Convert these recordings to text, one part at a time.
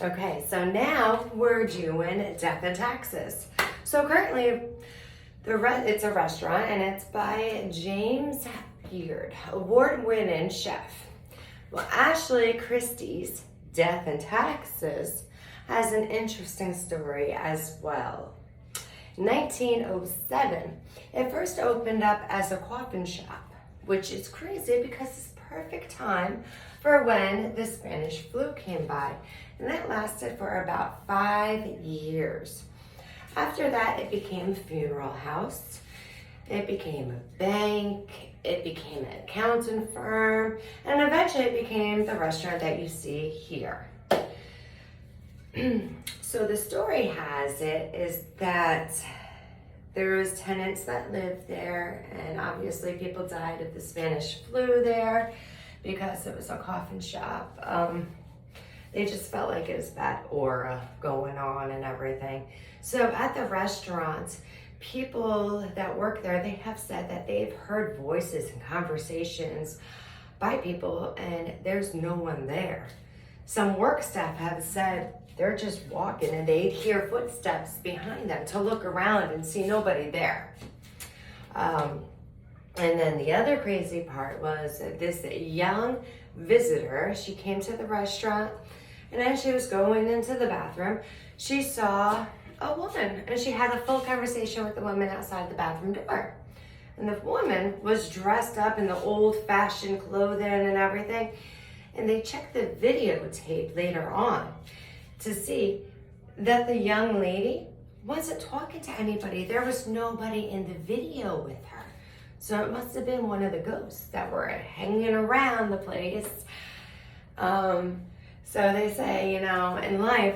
Okay, so now we're doing Death and Taxes. So currently, it's a restaurant and it's by James Beard, award-winning chef. Well, Ashley Christie's Death and Taxes has an interesting story as well. 1907, it first opened up as a coffin shop, which is crazy because it's perfect time for when the Spanish flu came by, and that lasted for about 5 years. After that, it became a funeral house, it became a bank, it became an accounting firm, and eventually it became the restaurant that you see here. So the story has it is that there was tenants that lived there, and obviously people died of the Spanish flu there because it was a coffin shop. They just felt like it was bad aura going on and everything. So at the restaurant, people that work there, they have said that they've heard voices and conversations by people and there's no one there. Some work staff have said they're just walking and they hear footsteps behind them to look around and see nobody there. And then the other crazy part was that this young visitor, she came to the restaurant, and as she was going into the bathroom, she saw a woman, and she had a full conversation with the woman outside the bathroom door. And the woman was dressed up in the old-fashioned clothing and everything, and they checked the videotape later on to see that the young lady wasn't talking to anybody. There was nobody in the video with her. So it must have been one of the ghosts that were hanging around the place. So they say, in life,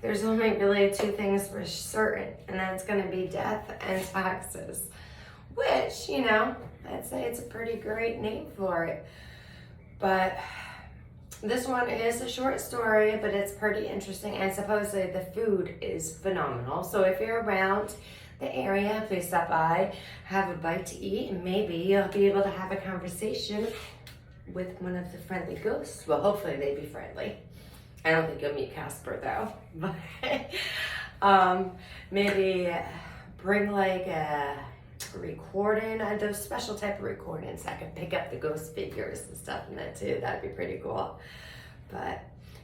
there's only really two things for certain, and that's gonna be death and taxes, which, I'd say it's a pretty great name for it. But this one is a short story, but it's pretty interesting, and supposedly the food is phenomenal. So if you're around the area, please stop by, have a bite to eat, and maybe you'll be able to have a conversation with one of the friendly ghosts. Well, hopefully they'd be friendly. I don't think you'll meet Casper though, but maybe bring like a recording, those special type of recordings that can pick up the ghost figures and stuff in that too. That'd be pretty cool. But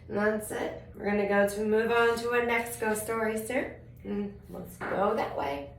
that's it. We're gonna move on to our next ghost story soon. Let's go that way.